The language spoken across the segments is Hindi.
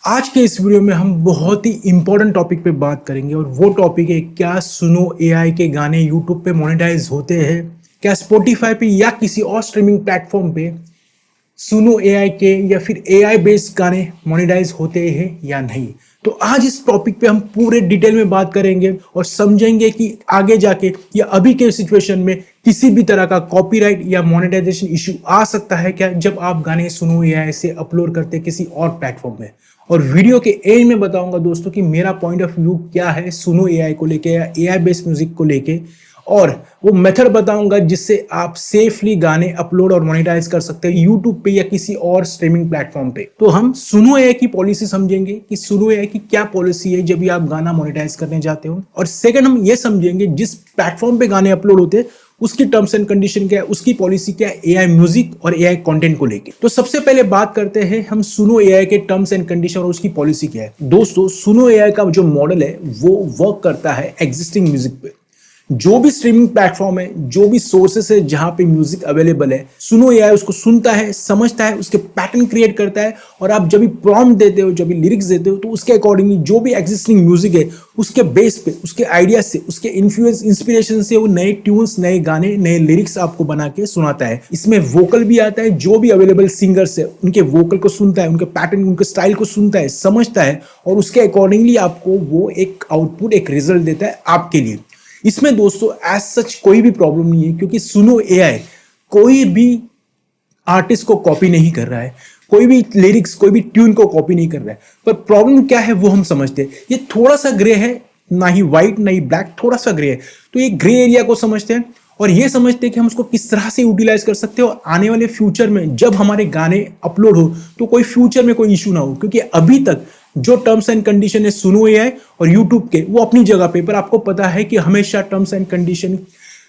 आज के इस वीडियो में हम बहुत ही इंपॉर्टेंट टॉपिक पे बात करेंगे और वो टॉपिक है क्या सुनो एआई के गाने यूट्यूब पे मोनेटाइज होते हैं, क्या स्पॉटिफाई पे या किसी और स्ट्रीमिंग प्लेटफॉर्म पे सुनो एआई के या फिर एआई बेस्ड गाने मोनेटाइज होते हैं या नहीं। तो आज इस टॉपिक पे हम पूरे डिटेल में बात करेंगे और समझेंगे कि आगे जाके या अभी के सिचुएशन में किसी भी तरह का कॉपीराइट या मोनेटाइजेशन इशू आ सकता है क्या जब आप गाने सुनो एआई से अपलोड करते किसी और प्लेटफॉर्म में। और वीडियो के एंड में बताऊंगा दोस्तों कि मेरा पॉइंट ऑफ व्यू क्या है सुनो एआई को लेके या एआई बेस्ड म्यूजिक को लेके, और वो मेथड बताऊंगा जिससे आप सेफली गाने अपलोड और मोनेटाइज कर सकते हैं यूट्यूब पे या किसी और स्ट्रीमिंग प्लेटफॉर्म पे। तो हम सुनो एआई की पॉलिसी समझेंगे कि सुनो एआई की क्या पॉलिसी है जब भी आप गाना मोनेटाइज करने जाते हो, और सेकंड हम ये समझेंगे जिस प्लेटफॉर्म पे गाने अपलोड होते हैं उसकी टर्म्स एंड कंडीशन क्या है, उसकी पॉलिसी क्या है एआई म्यूजिक और एआई कंटेंट को लेके। तो सबसे पहले बात करते हैं हम सुनो एआई के टर्म्स एंड कंडीशन और उसकी पॉलिसी क्या है। दोस्तों सुनो एआई का जो मॉडल है वो वर्क करता है एग्जिस्टिंग म्यूजिक पे। जो भी स्ट्रीमिंग प्लेटफॉर्म है, जो भी सोर्सेस है जहां पे म्यूजिक अवेलेबल है, सुनो एआई उसको सुनता है, समझता है, उसके पैटर्न क्रिएट करता है, और आप जब भी प्रॉम्प्ट देते हो, जब भी लिरिक्स देते हो, तो उसके अकॉर्डिंगली जो भी एग्जिस्टिंग म्यूजिक है उसके बेस पे, उसके आइडिया से, उसके इन्फ्लुएंस इंस्पिरेशन से वो नए ट्यून्स, नए गाने, नए लिरिक्स आपको बना के सुनाता है। इसमें वोकल भी आता है, जो भी अवेलेबल सिंगर्स है उनके वोकल को सुनता है, उनके पैटर्न, उनके स्टाइल को सुनता है, समझता है, और उसके अकॉर्डिंगली आपको वो एक आउटपुट, एक रिजल्ट देता है आपके लिए। इसमें दोस्तों एज सच कोई भी प्रॉब्लम नहीं है, क्योंकि सुनो एआई कोई भी आर्टिस्ट को कॉपी नहीं कर रहा है, कोई भी लिरिक्स, कोई भी ट्यून को कॉपी नहीं कर रहा है। पर प्रॉब्लम क्या है वो हम समझते हैं। ये थोड़ा सा ग्रे है, ना ही व्हाइट ना ही ब्लैक, थोड़ा सा ग्रे है। तो ये ग्रे एरिया को समझते हैं और ये समझते हैं कि हम उसको किस तरह से यूटिलाइज कर सकते हैं, और आने वाले फ्यूचर में जब हमारे गाने अपलोड हो तो कोई फ्यूचर में कोई इशू ना हो। क्योंकि अभी तक जो टर्म्स एंड कंडीशन है सुनो एआई और यूट्यूब के, वो अपनी जगह पे, पर आपको पता है कि हमेशा टर्म्स एंड कंडीशन,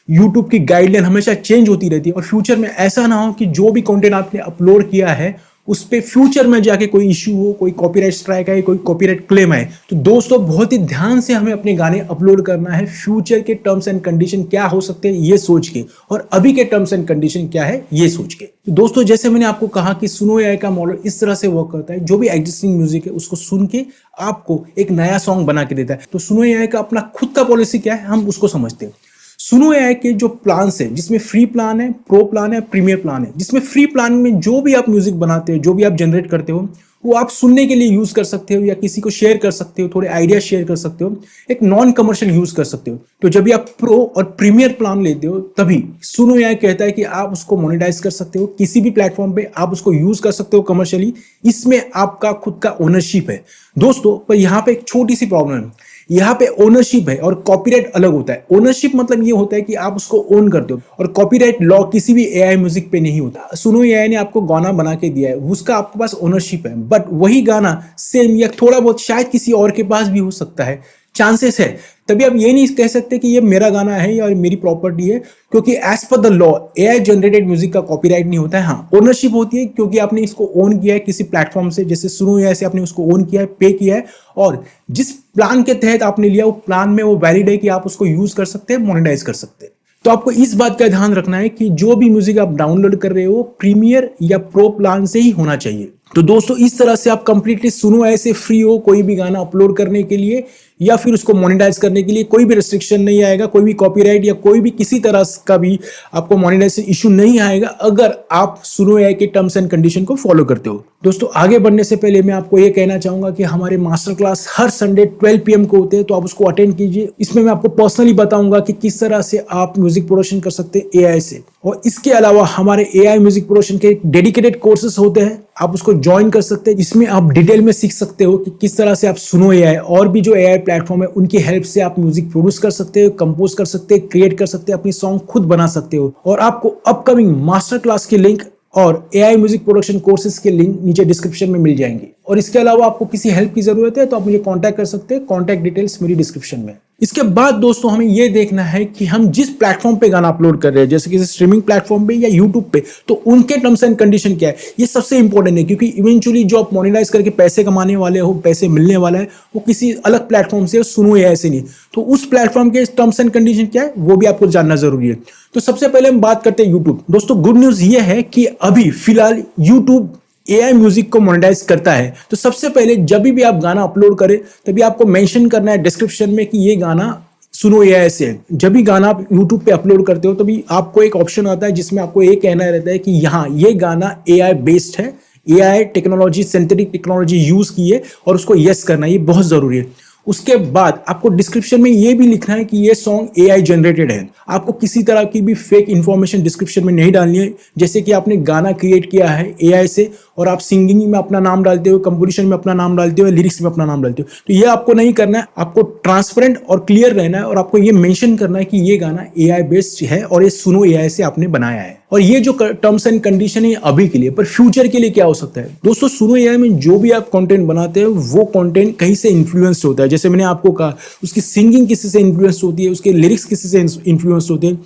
यूट्यूब की गाइडलाइन हमेशा चेंज होती रहती है, और फ्यूचर में ऐसा ना हो कि जो भी कंटेंट आपने अपलोड किया है उस पे फ्यूचर में जाके कोई इशू हो, कोई कॉपीराइट स्ट्राइक आए, कोई कॉपीराइट क्लेम आए। तो दोस्तों बहुत ही ध्यान से हमें अपने गाने अपलोड करना है, फ्यूचर के टर्म्स एंड कंडीशन क्या हो सकते हैं ये सोच के, और अभी के टर्म्स एंड कंडीशन क्या है ये सोच के। तो दोस्तों जैसे मैंने आपको कहा कि सुनो एआई का मॉडल इस तरह से वर्क करता है, जो भी एग्जिस्टिंग म्यूजिक है उसको सुन के आपको एक नया सॉन्ग बना के देता है। तो सुनो एआई का अपना खुद का पॉलिसी क्या है हम उसको समझते हैं। सुनो एआई के जो प्लान्स है, जिसमें फ्री प्लान है, प्रो प्लान है, प्रीमियर प्लान है। जिसमें फ्री प्लान में जो भी आप म्यूजिक बनाते हो, जो भी आप जनरेट करते हो, वो आप सुनने के लिए यूज कर सकते हो या किसी को शेयर कर सकते हो, थोड़े आइडिया शेयर कर सकते हो, एक नॉन कमर्शियल यूज कर सकते हो। तो जब भी आप प्रो और प्रीमियर प्लान लेते हो तभी सुनो एआई कहता है कि आप उसको मोनेटाइज कर सकते हो, किसी भी प्लेटफॉर्म पे आप उसको यूज कर सकते हो कमर्शियली। इसमें आपका खुद का ओनरशिप है दोस्तों। पर यहाँ पे एक छोटी सी प्रॉब्लम है, यहाँ पे ओनरशिप है और कॉपीराइट अलग होता है। ओनरशिप मतलब ये होता है कि आप उसको ओन करते हो, और कॉपीराइट लॉ किसी भी एआई म्यूजिक पे नहीं होता। सुनो एआई ने आपको गाना बना के दिया है, उसका आपके पास ओनरशिप है, बट वही गाना सेम या थोड़ा बहुत शायद किसी और के पास भी हो सकता है, चांसेस है। तभी आप ये नहीं कह सकते कि ये मेरा गाना है या मेरी प्रॉपर्टी है, क्योंकि as per the law AI generated music का कॉपीराइट नहीं होता है। हाँ, ओनरशिप होती है क्योंकि आपने इसको ओन किया है किसी प्लेटफॉर्म से, जैसे सुनो एआई से आपने उसको ओन किया है, पे किया है, और जिस प्लान के तहत आपने लिया वो प्लान में वो वैलिड है कि आप उसको यूज कर सकते हैं, मोनेटाइज कर सकते हैं। तो आपको इस बात का ध्यान रखना है कि जो भी म्यूजिक आप डाउनलोड कर रहे हो प्रीमियर या प्रो प्लान से ही होना चाहिए। तो दोस्तों इस तरह से आप कंप्लीटली सुनो एआई से फ्री हो कोई भी गाना अपलोड करने के लिए या फिर उसको मोनेटाइज करने के लिए। कोई भी रेस्ट्रिक्शन नहीं आएगा, कोई भी कॉपीराइट या कोई भी किसी तरह का भी आपको मोनेटाइजेशन इशू नहीं आएगा अगर आप सुनो एआई के टर्म्स एंड कंडीशन को फॉलो करते हो। दोस्तों आगे बढ़ने से पहले मैं आपको ये कहना चाहूंगा कि हमारे मास्टर क्लास हर संडे 12 PM को होते हैं, तो आप उसको अटेंड कीजिए। इसमें मैं आपको पर्सनली बताऊंगा कि किस तरह से आप म्यूजिक प्रोडक्शन कर सकते हैं एआई से, और इसके अलावा हमारे एआई म्यूजिक प्रोडक्शन के डेडिकेटेड कोर्सेज होते हैं, आप उसको ज्वाइन कर सकते हैं। इसमें आप डिटेल में सीख सकते हो कि किस तरह से आप सुनो एआई और भी जो एआई प्लेटफॉर्म है उनकी हेल्प से आप म्यूजिक प्रोड्यूस कर सकते हो, कंपोज कर सकते हैं, क्रिएट कर सकते हैं, अपनी सॉन्ग खुद बना सकते हो। और आपको अपकमिंग मास्टर क्लास के लिंक और एआई म्यूजिक प्रोडक्शन कोर्सेज के लिंक नीचे डिस्क्रिप्शन में मिल जाएंगे। और इसके अलावा आपको किसी हेल्प की जरूरत है तो आप मुझे कांटेक्ट कर सकते हैं, कांटेक्ट डिटेल्स मेरी डिस्क्रिप्शन में। इसके बाद दोस्तों हमें यह देखना है कि हम जिस प्लेटफॉर्म पे गाना अपलोड कर रहे हैं, जैसे कि स्ट्रीमिंग प्लेटफॉर्म पे या यूट्यूब पे, तो उनके टर्म्स एंड कंडीशन क्या है। ये सबसे इंपॉर्टेंट है, क्योंकि इवेंचुअली जो आप मोनेटाइज करके पैसे कमाने वाले हो, पैसे मिलने वाला है, वो किसी अलग प्लेटफॉर्म से, सुनो एआई से नहीं। तो उस प्लेटफॉर्म के टर्म्स एंड कंडीशन क्या है वो भी आपको जानना जरूरी है। तो सबसे पहले हम बात करते हैं यूट्यूब। दोस्तों गुड न्यूज ये है कि अभी फिलहाल यूट्यूब एआई म्यूजिक को मोनेटाइज करता है, तो सबसे पहले जब भी आप गाना अपलोड करें तभी आपको मेंशन करना है डिस्क्रिप्शन में कि ये गाना सुनो एआई से है। जब भी गाना आप यूट्यूब पे अपलोड करते हो तभी आपको एक ऑप्शन आता है जिसमें आपको ये कहना रहता है कि यहाँ ये गाना एआई बेस्ड है, AI technology, synthetic technology use की है, और उसको यस करना, ये बहुत जरूरी है। उसके बाद आपको डिस्क्रिप्शन में ये भी लिखना है कि ये सॉन्ग एआई जनरेटेड है। आपको किसी तरह की भी फेक इंफॉर्मेशन डिस्क्रिप्शन में नहीं डालनी है, जैसे कि आपने गाना क्रिएट किया है एआई से और आप सिंगिंग में अपना नाम डालते हो, कंपोजिशन में अपना नाम डालते हो, लिरिक्स में अपना नाम डालते हो, तो ये आपको नहीं करना है। आपको ट्रांसपेरेंट और क्लियर रहना है और आपको ये मेंशन करना है कि ये गाना एआई बेस्ड है और ये सुनो एआई से आपने बनाया है। और ये जो टर्म्स एंड कंडीशन है अभी के लिए, पर फ्यूचर के लिए क्या हो सकता है दोस्तों, सुनो एआई में जो भी आप कंटेंट बनाते हैं वो कंटेंट कहीं से इन्फ्लुएंस होता है। जैसे मैंने आपको कहा, उसकी सिंगिंग किसी से इन्फ्लुएंस होती है, उसके लिरिक्स किसी से इन्फ्लुएंस होते हैं,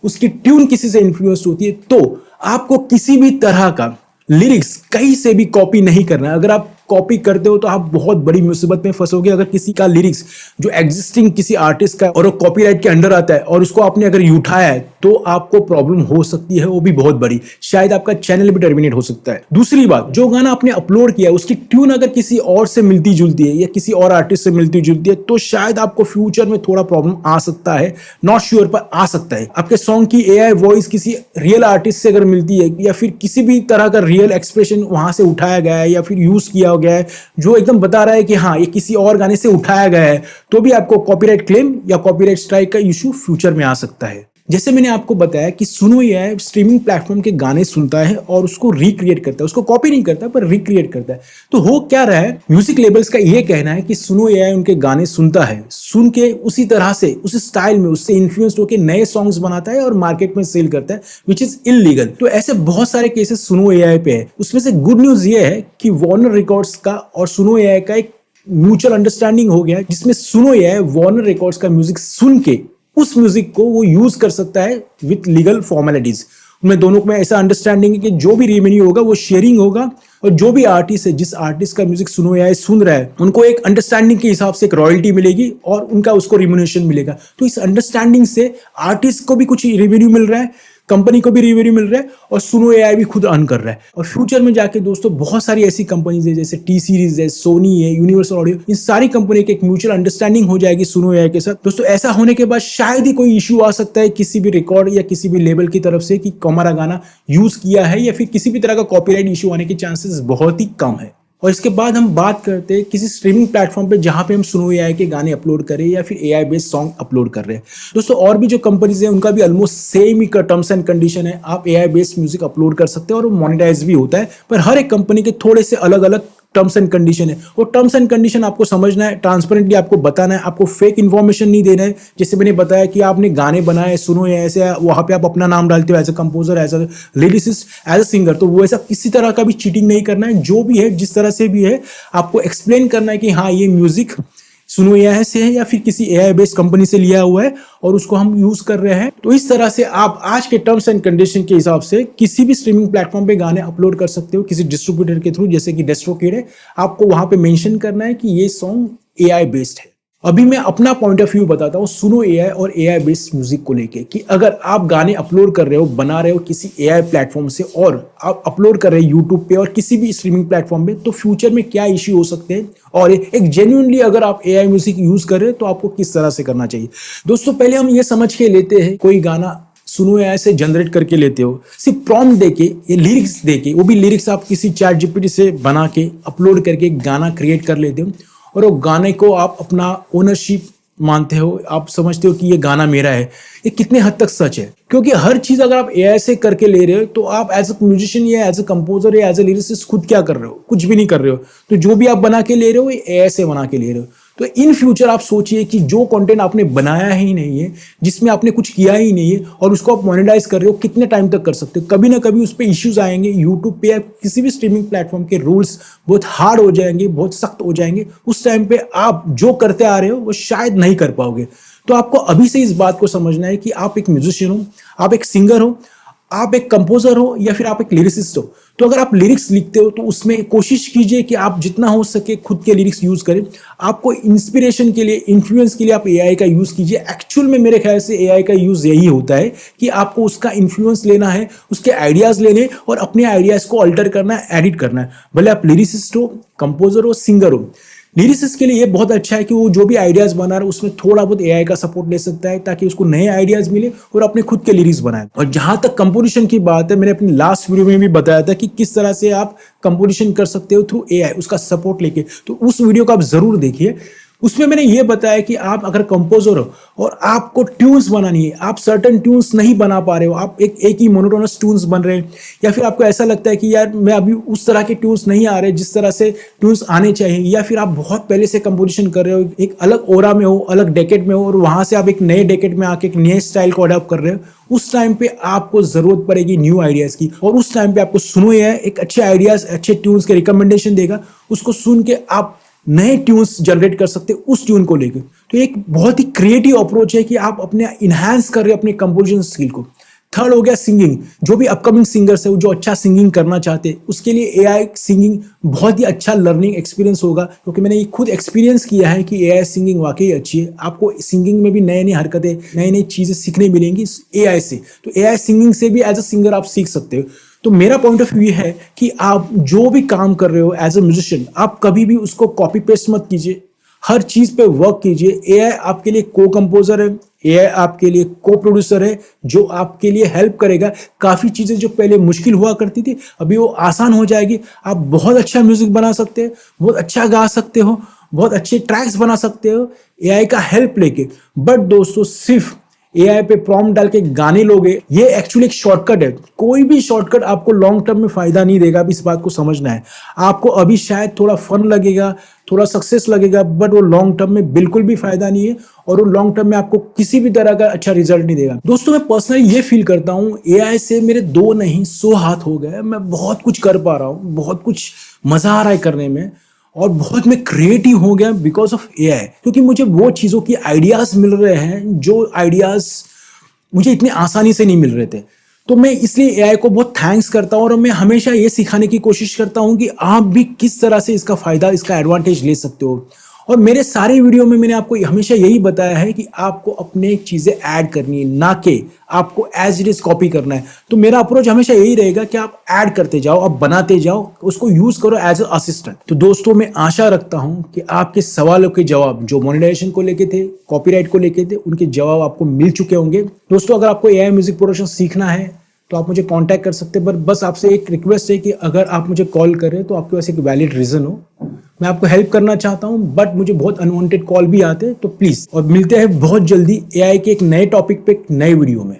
उसकी ट्यून किसी से इन्फ्लुएंस होती है। तो आपको किसी भी तरह का लिरिक्स कहीं से भी कॉपी नहीं करना है। अगर आप कॉपी करते हो तो आप बहुत बड़ी मुसीबत में फंसोगे। अगर किसी का लिरिक्स जो एग्जिस्टिंग किसी आर्टिस्ट का और वो कॉपीराइट के अंडर आता है और उसको आपने अगर उठाया है तो आपको प्रॉब्लम हो सकती है, वो भी बहुत बड़ी, शायद आपका चैनल भी टर्मिनेट हो सकता है। दूसरी बात, जो गाना आपने अपलोड किया उसकी ट्यून अगर किसी और से मिलती जुलती है या किसी और आर्टिस्ट से मिलती जुलती है तो शायद आपको फ्यूचर में थोड़ा प्रॉब्लम आ सकता है, नॉट श्योर पर आ सकता है। आपके सॉन्ग की एआई वॉइस किसी रियल आर्टिस्ट से अगर मिलती है या फिर किसी भी तरह का रियल एक्सप्रेशन वहां से उठाया गया है या फिर यूज किया गया है जो एकदम बता रहा है कि हाँ ये किसी और गाने से उठाया गया है, तो भी आपको कॉपीराइट क्लेम या कॉपीराइट स्ट्राइक का इशू फ्यूचर में आ सकता है। जैसे मैंने आपको बताया कि सुनो एआई स्ट्रीमिंग प्लेटफॉर्म के गाने सुनता है और उसको रिक्रिएट करता है, उसको कॉपी नहीं करता पर रिक्रिएट करता है। तो हो क्या रहा है, म्यूजिक लेबल्स का ये कहना है कि सुनो एआई उनके गाने सुनता है, सुन के उसी तरह से उसी स्टाइल में उससे इन्फ्लुएंस्ड होकर नए सॉन्ग्स बनाता है और मार्केट में सेल करता है, विच इज इलीगल। तो ऐसे बहुत सारे केसेस सुनो एआई पे है। उसमें से गुड न्यूज ये है कि वार्नर रिकॉर्ड्स का और सुनो एआई का एक म्यूचुअल अंडरस्टैंडिंग हो गया है, जिसमें सुनो एआई वार्नर रिकॉर्ड्स का म्यूजिक सुन के उस म्यूजिक को वो यूज कर सकता है विथ लीगल फॉर्मेलिटीज। उनमें दोनों में ऐसा अंडरस्टैंडिंग है कि जो भी रेवेन्यू होगा वो शेयरिंग होगा, और जो भी आर्टिस्ट है, जिस आर्टिस्ट का म्यूजिक सुनो एआई सुन रहा है, उनको एक अंडरस्टैंडिंग के हिसाब से एक रॉयल्टी मिलेगी और उनका उसको रिम्यूनरेशन मिलेगा। तो इस अंडरस्टैंडिंग से आर्टिस्ट को भी कुछ रेवेन्यू मिल रहा है, कंपनी को भी रेवेन्यू मिल रहा है और सुनो एआई भी खुद अर्न कर रहा है। और फ्यूचर में जाके दोस्तों बहुत सारी ऐसी कंपनीज है जैसे टी सीरीज है, सोनी है, यूनिवर्सल ऑडियो, इन सारी कंपनी की एक म्यूचुअल अंडरस्टैंडिंग हो जाएगी सुनो एआई के साथ। दोस्तों ऐसा होने के बाद शायद ही कोई इश्यू आ सकता है किसी भी रिकॉर्ड या किसी भी लेबल की तरफ से कि हमारा गाना यूज किया है, या फिर किसी भी तरह का कॉपीराइट इश्यू आने के चांसेस बहुत ही कम है। और इसके बाद हम बात करते हैं किसी स्ट्रीमिंग प्लेटफॉर्म पे जहां पे हम सुनो एआई के गाने अपलोड करें या फिर एआई बेस्ड सॉन्ग अपलोड कर रहे हैं। दोस्तों और भी जो कंपनीज हैं उनका भी almost same he terms and condition है। आप एआई बेस्ड म्यूजिक अपलोड कर सकते हैं और वो मोनेटाइज भी होता है, पर हर एक कंपनी के थोड़े से अलग अलग टर्म्स एंड कंडीशन है। वो टर्म्स एंड कंडीशन आपको समझना है, ट्रांसपेरेंटली आपको बताना है, आपको फेक इन्फॉर्मेशन नहीं देना है। जैसे मैंने बताया कि आपने गाने बनाए सुनो ऐसे, वहां पे आप अपना नाम डालते हो as a composer, as a lyricist, as a singer, तो वो ऐसा किसी तरह का भी चीटिंग नहीं करना है। जो भी है जिस तरह से भी है आपको एक्सप्लेन करना है कि हाँ ये म्यूजिक सुनो एआई से है या फिर किसी एआई बेस्ड कंपनी से लिया हुआ है और उसको हम यूज कर रहे हैं। तो इस तरह से आप आज के टर्म्स एंड कंडीशन के हिसाब से किसी भी स्ट्रीमिंग प्लेटफॉर्म पे गाने अपलोड कर सकते हो किसी डिस्ट्रीब्यूटर के थ्रू, जैसे कि डेस्ट्रोकिड है। आपको वहां पे मेंशन करना है कि ये सॉन्ग एआई बेस्ड है। अभी मैं अपना पॉइंट ऑफ व्यू बताता हूँ सुनो एआई और एआई बेस्ड म्यूजिक को लेके, कि अगर आप गाने अपलोड कर रहे हो, बना रहे हो किसी एआई प्लेटफॉर्म से और आप अपलोड कर रहे हो यूट्यूब पे और किसी भी स्ट्रीमिंग प्लेटफॉर्म पे, तो फ्यूचर में क्या इश्यू हो सकते हैं और एक जेन्युइनली अगर आप एआई म्यूजिक यूज कर रहे हो तो आपको किस तरह से करना चाहिए। दोस्तों पहले हम ये समझ के लेते हैं, कोई गाना सुनो एआई से जनरेट करके लेते हो, सिर्फ प्रॉम्प्ट देके या लिरिक्स देके, वो भी लिरिक्स आप किसी चैट जीपीटी से बना के अपलोड करके एक गाना क्रिएट कर लेते हो और वो गाने को आप अपना ओनरशिप मानते हो, आप समझते हो कि ये गाना मेरा है। ये कितने हद तक सच है, क्योंकि हर चीज अगर आप एआई से करके ले रहे हो तो आप एज अ म्यूजिशियन या एज अ कंपोजर या एज अ लिरिसिस्ट खुद क्या कर रहे हो, कुछ भी नहीं कर रहे हो। तो जो भी आप बना के ले रहे हो ये एआई से बना के ले रहे हो। तो इन फ्यूचर आप सोचिए कि जो कंटेंट आपने बनाया ही नहीं है, जिसमें आपने कुछ किया ही नहीं है और उसको आप मोनेटाइज कर रहे हो, कितने टाइम तक कर सकते हो। कभी ना कभी उस पर इश्यूज आएंगे, यूट्यूब पे या किसी भी स्ट्रीमिंग प्लेटफॉर्म के रूल्स बहुत हार्ड हो जाएंगे, बहुत सख्त हो जाएंगे। उस टाइम पे आप जो करते आ रहे हो वो शायद नहीं कर पाओगे। तो आपको अभी से इस बात को समझना है कि आप एक म्यूजिशियन हो, आप एक सिंगर हो, आप एक कंपोजर हो या फिर आप एक लिरिसिस्ट हो, तो अगर आप लिरिक्स लिखते हो तो उसमें कोशिश कीजिए कि आप जितना हो सके खुद के लिरिक्स यूज करें। आपको इंस्पिरेशन के लिए, इन्फ्लुएंस के लिए आप एआई का यूज कीजिए। एक्चुअल में मेरे ख्याल से एआई का यूज यही होता है कि आपको उसका इन्फ्लुएंस लेना है, उसके आइडियाज लेने और अपने आइडियाज को अल्टर करना है, एडिट करना है। भले आप लिरिसिस्ट हो, कंपोजर हो, सिंगर हो। लिरिसिस्ट के लिए ये बहुत अच्छा है कि वो जो भी आइडियाज बना रहा है उसमें थोड़ा बहुत एआई का सपोर्ट ले सकता है ताकि उसको नए आइडियाज मिले और अपने खुद के लिरिक्स बनाए। और जहां तक कंपोजिशन की बात है, मैंने अपनी लास्ट वीडियो में भी बताया था कि किस तरह से आप कंपोजिशन कर सकते हो थ्रू एआई, उसका सपोर्ट लेके। तो उस वीडियो को आप जरूर देखिए। उसमें मैंने ये बताया कि आप अगर कंपोजर हो और आपको ट्यून्स बनानी है, आप सर्टेन ट्यून्स नहीं बना पा रहे हो, आप एक ही मोनोटोनस ट्यून्स बन रहे हैं, या फिर आपको ऐसा लगता है कि यार मैं अभी उस तरह के ट्यून्स नहीं आ रहे जिस तरह से ट्यून्स आने चाहिए, या फिर आप बहुत पहले से कंपोजिशन कर रहे हो, एक अलग ओरा में हो, अलग डेकेड में हो, और वहां से आप एक नए डेकेड में आके एक नए स्टाइल को अडॉप्ट कर रहे हो, उस टाइम पे आपको जरूरत पड़ेगी न्यू आइडियाज की। और उस टाइम पे आपको सुनो है एक अच्छे आइडियाज, अच्छे ट्यून्स के रिकमेंडेशन देगा, उसको सुन के आप नए ट्यून्स जनरेट कर सकते उस ट्यून को लेकर। तो एक बहुत ही क्रिएटिव अप्रोच है कि आप अपने इनहांस कर रहे हैं अपने कंपोजिशन स्किल को। थर्ड हो गया सिंगिंग। जो भी अपकमिंग सिंगर्स है, जो अच्छा सिंगिंग करना चाहते हैं, उसके लिए एआई सिंगिंग बहुत ही अच्छा लर्निंग एक्सपीरियंस होगा, क्योंकि मैंने ये खुद एक्सपीरियंस किया है कि एआई सिंगिंग वाकई अच्छी है। आपको सिंगिंग में भी नई नई हरकतें, नई नई चीजें सीखने मिलेंगी एआई से। तो एआई सिंगिंग से भी एज अ सिंगर आप सीख सकते हो। तो मेरा पॉइंट ऑफ व्यू है कि आप जो भी काम कर रहे हो एज अ म्यूजिशियन, आप कभी भी उसको कॉपी पेस्ट मत कीजिए, हर चीज पे वर्क कीजिए। एआई आपके लिए को कंपोजर है, एआई आपके लिए को प्रोड्यूसर है, जो आपके लिए हेल्प करेगा। काफी चीजें जो पहले मुश्किल हुआ करती थी, अभी वो आसान हो जाएगी। आप बहुत अच्छा म्यूजिक बना सकते हैं, बहुत अच्छा गा सकते हो, बहुत अच्छे ट्रैक्स बना सकते हो एआई का हेल्प लेके। बट दोस्तों, सिर्फ एआई पे प्रॉम्प्ट डाल के गाने लोगे, ये एक्चुअली एक शॉर्टकट है। कोई भी शॉर्टकट आपको लॉन्ग टर्म में फायदा नहीं देगा। अब इस बात को समझना है। आपको अभी शायद थोड़ा फन लगेगा, थोड़ा सक्सेस लगेगा, बट वो लॉन्ग टर्म में बिल्कुल भी फायदा नहीं है, और वो लॉन्ग टर्म में आपको किसी भी तरह का अच्छा रिजल्ट नहीं देगा। दोस्तों, मैं पर्सनली ये फील करता हूँ एआई से मेरे 2 नहीं 100 हाथ हो गए। मैं बहुत कुछ कर पा रहा हूँ, बहुत कुछ मजा आ रहा है करने में, और बहुत मैं क्रिएटिव हो गया बिकॉज ऑफ एआई। क्योंकि मुझे वो चीज़ों की आइडियाज मिल रहे हैं जो आइडियाज मुझे इतनी आसानी से नहीं मिल रहे थे। तो मैं इसलिए एआई को बहुत थैंक्स करता हूँ, और मैं हमेशा ये सिखाने की कोशिश करता हूँ कि आप भी किस तरह से इसका फायदा, इसका एडवांटेज ले सकते हो। और मेरे सारे वीडियो में मैंने आपको हमेशा यही बताया है कि आपको अपने चीजें ऐड करनी है, ना कि आपको एज इट इज कॉपी करना है। तो मेरा अप्रोच हमेशा यही रहेगा कि आप ऐड करते जाओ, आप बनाते जाओ, उसको यूज करो एज अ असिस्टेंट। तो दोस्तों, मैं आशा रखता हूं कि आपके सवालों के जवाब जो मोनेटाइजेशन को लेके थे, कॉपीराइट को लेके थे, उनके जवाब आपको मिल चुके होंगे। दोस्तों, अगर आपको एआई म्यूजिक प्रोडक्शन सीखना है तो आप मुझे कांटेक्ट कर सकते हैं। पर बस आपसे एक रिक्वेस्ट है कि अगर आप मुझे कॉल करें तो आपके पास एक वैलिड रीजन हो। मैं आपको हेल्प करना चाहता हूं, बट मुझे बहुत अनवांटेड कॉल भी आते हैं। तो प्लीज, और मिलते हैं बहुत जल्दी एआई के एक नए टॉपिक पे, एक नए वीडियो में।